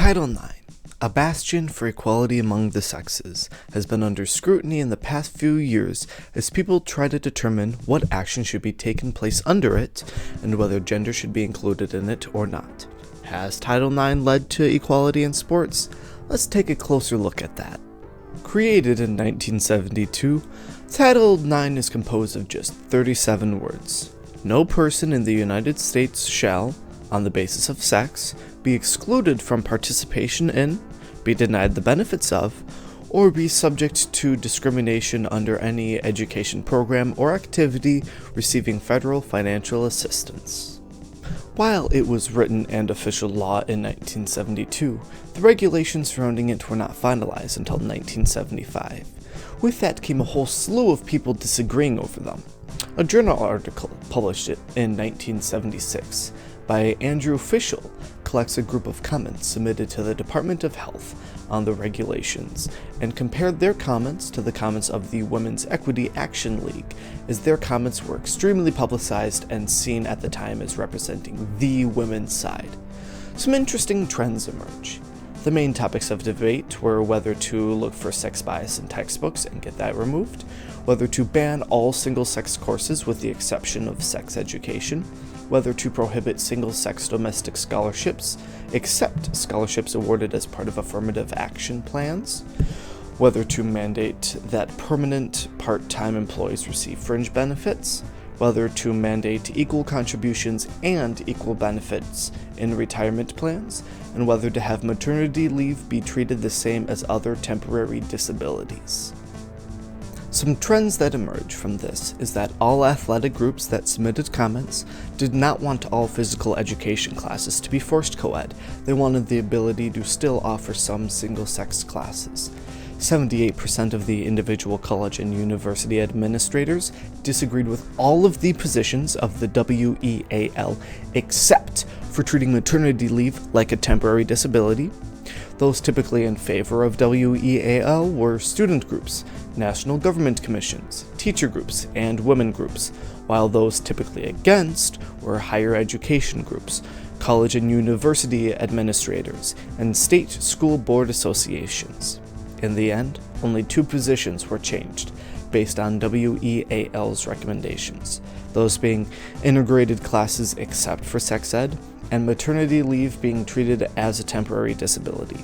Title IX, a bastion for equality among the sexes, has been under scrutiny in the past few years as people try to determine what action should be taken place under it and whether gender should be included in it or not. Has Title IX led to equality in sports? Let's take a closer look at that. Created in 1972, Title IX is composed of just 37 words. No person in the United States shall, on the basis of sex, be excluded from participation in, be denied the benefits of, or be subject to discrimination under any education program or activity receiving federal financial assistance. While it was written and official law in 1972, the regulations surrounding it were not finalized until 1975. With that came a whole slew of people disagreeing over them. A journal article published it in 1976 by Andrew Fischel collects a group of comments submitted to the Department of Health on the regulations and compared their comments to the comments of the Women's Equity Action League, as their comments were extremely publicized and seen at the time as representing the women's side. Some interesting trends emerge. The main topics of debate were whether to look for sex bias in textbooks and get that removed, whether to ban all single-sex courses with the exception of sex education, whether to prohibit single-sex domestic scholarships, except scholarships awarded as part of affirmative action plans, whether to mandate that permanent part-time employees receive fringe benefits, whether to mandate equal contributions and equal benefits in retirement plans, and whether to have maternity leave be treated the same as other temporary disabilities. Some trends that emerge from this is that all athletic groups that submitted comments did not want all physical education classes to be forced co-ed. They wanted the ability to still offer some single-sex classes. 78% of the individual college and university administrators disagreed with all of the positions of the WEAL except for treating maternity leave like a temporary disability. Those typically in favor of WEAL were student groups, national government commissions, teacher groups, and women groups, while those typically against were higher education groups, college and university administrators, and state school board associations. In the end, only 2 positions were changed, based on WEAL's recommendations, those being integrated classes except for sex ed, and maternity leave being treated as a temporary disability.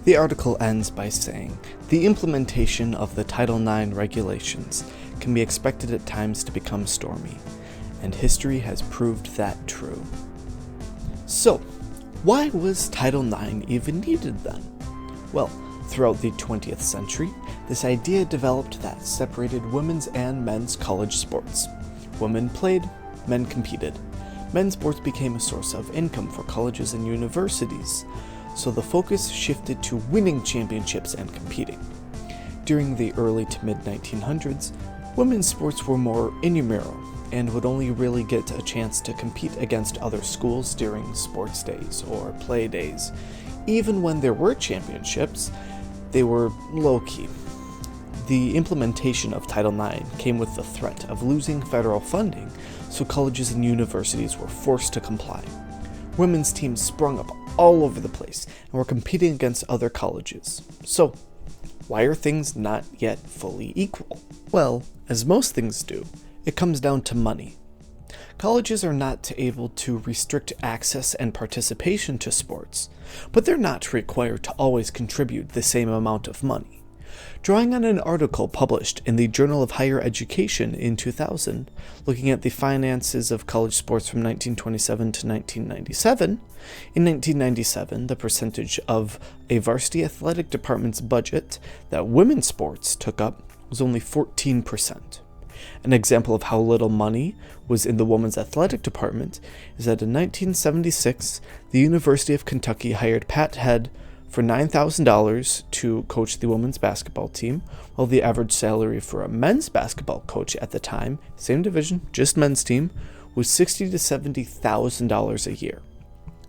The article ends by saying, the implementation of the Title IX regulations can be expected at times to become stormy, and history has proved that true. So, why was Title IX even needed then? Well, throughout the 20th century, this idea developed that separated women's and men's college sports. Women played, men competed. Men's sports became a source of income for colleges and universities, so the focus shifted to winning championships and competing. During the early to mid-1900s, women's sports were more intramural and would only really get a chance to compete against other schools during sports days or play days. Even when there were championships, they were low-key. The implementation of Title IX came with the threat of losing federal funding, so colleges and universities were forced to comply. Women's teams sprung up all over the place and were competing against other colleges. So, why are things not yet fully equal? Well, as most things do, it comes down to money. Colleges are not able to restrict access and participation to sports, but they're not required to always contribute the same amount of money. Drawing on an article published in the Journal of Higher Education in 2000, looking at the finances of college sports from 1927 to 1997, in 1997, the percentage of a varsity athletic department's budget that women's sports took up was only 14%. An example of how little money was in the women's athletic department is that in 1976, the University of Kentucky hired Pat Head for $9,000 to coach the women's basketball team, while the average salary for a men's basketball coach at the time, same division, just men's team, was $60,000 to $70,000 a year.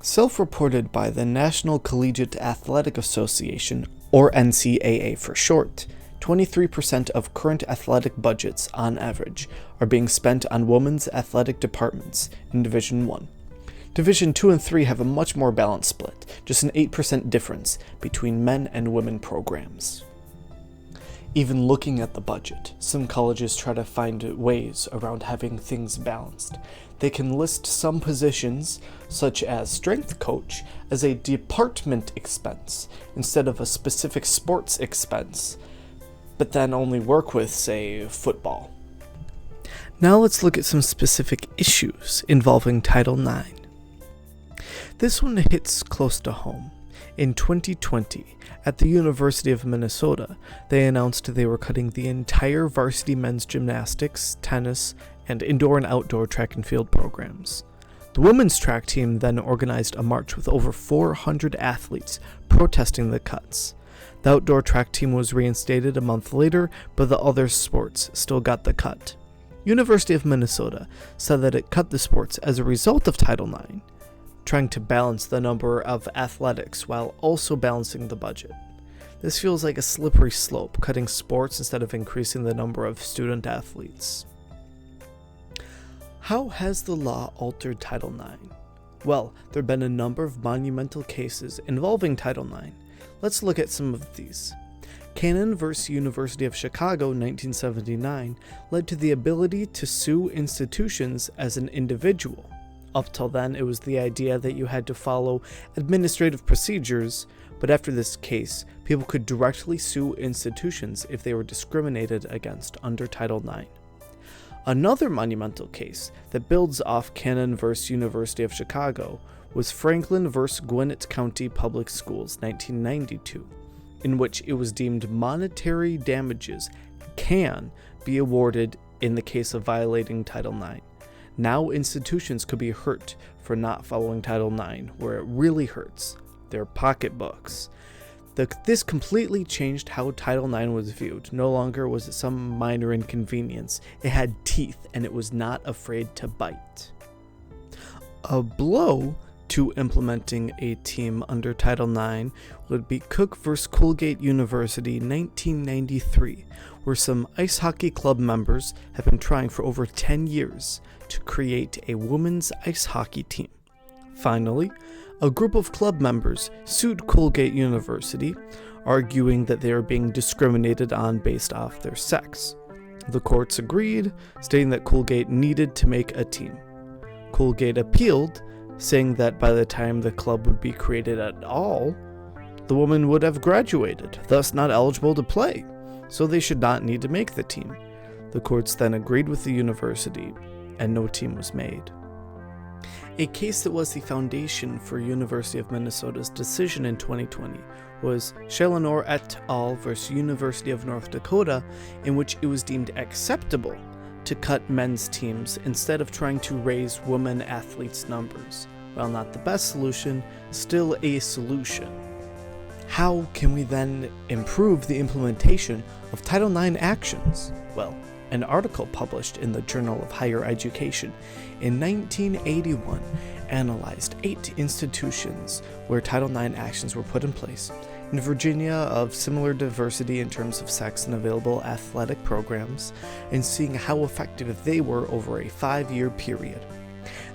Self-reported by the National Collegiate Athletic Association, or NCAA for short, 23% of current athletic budgets, on average, are being spent on women's athletic departments in Division I. Division 2 and 3 have a much more balanced split, just an 8% difference between men and women programs. Even looking at the budget, some colleges try to find ways around having things balanced. They can list some positions, such as strength coach, as a department expense instead of a specific sports expense, but then only work with, say, football. Now let's look at some specific issues involving Title IX. This one hits close to home. In 2020, at the University of Minnesota, they announced they were cutting the entire varsity men's gymnastics, tennis, and indoor and outdoor track and field programs. The women's track team then organized a march with over 400 athletes protesting the cuts. The outdoor track team was reinstated a month later, but the other sports still got the cut. University of Minnesota said that it cut the sports as a result of Title IX, trying to balance the number of athletics while also balancing the budget. This feels like a slippery slope, cutting sports instead of increasing the number of student athletes. How has the law altered Title IX? Well, there have been a number of monumental cases involving Title IX. Let's look at some of these. Cannon v. University of Chicago 1979 led to the ability to sue institutions as an individual. Up till then, it was the idea that you had to follow administrative procedures, but after this case, people could directly sue institutions if they were discriminated against under Title IX. Another monumental case that builds off Cannon v. University of Chicago was Franklin v. Gwinnett County Public Schools 1992, in which it was deemed monetary damages can be awarded in the case of violating Title IX. Now institutions could be hurt for not following Title IX, where it really hurts, their pocketbooks. This completely changed how Title IX was viewed. No longer was it some minor inconvenience. It had teeth, and it was not afraid to bite. A blow to implementing a team under Title IX would be Cook v. Colgate University 1993, where some ice hockey club members have been trying for over 10 years to create a women's ice hockey team. Finally, a group of club members sued Colgate University, arguing that they are being discriminated on based off their sex. The courts agreed, stating that Colgate needed to make a team. Colgate appealed, saying that by the time the club would be created at all, the woman would have graduated, thus not eligible to play, so they should not need to make the team. The courts then agreed with the university, and no team was made. A case that was the foundation for University of Minnesota's decision in 2020 was Challenor et al. Versus University of North Dakota, in which it was deemed acceptable to cut men's teams instead of trying to raise women athletes' numbers. While not the best solution, still a solution. How can we then improve the implementation of Title IX actions? Well, an article published in the Journal of Higher Education in 1981 analyzed 8 institutions where Title IX actions were put in place. In Virginia, of similar diversity in terms of sex and available athletic programs, and seeing how effective they were over a 5-year period.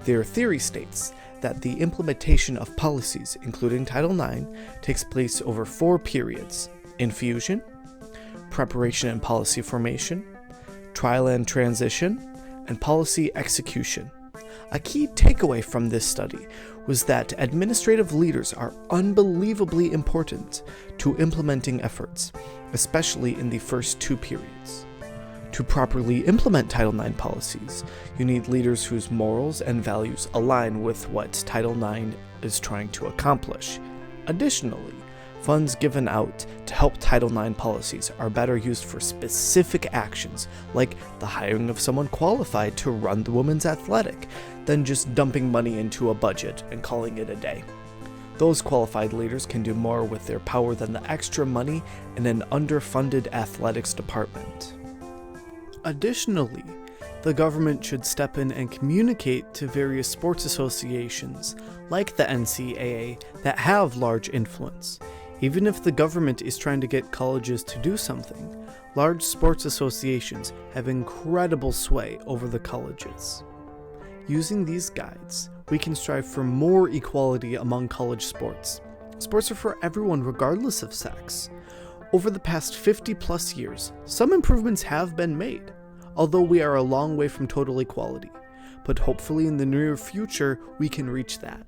Their theory states that the implementation of policies, including Title IX, takes place over 4 periods: infusion, preparation and policy formation, trial and transition, and policy execution. A key takeaway from this study was that administrative leaders are unbelievably important to implementing efforts, especially in the first 2 periods. To properly implement Title IX policies, you need leaders whose morals and values align with what Title IX is trying to accomplish. Additionally, funds given out to help Title IX policies are better used for specific actions, like the hiring of someone qualified to run the women's athletic, than just dumping money into a budget and calling it a day. Those qualified leaders can do more with their power than the extra money in an underfunded athletics department. Additionally, the government should step in and communicate to various sports associations, like the NCAA, that have large influence. Even if the government is trying to get colleges to do something, large sports associations have incredible sway over the colleges. Using these guides, we can strive for more equality among college sports. Sports are for everyone regardless of sex. Over the past 50 plus years, some improvements have been made, although we are a long way from total equality. But hopefully in the near future, we can reach that.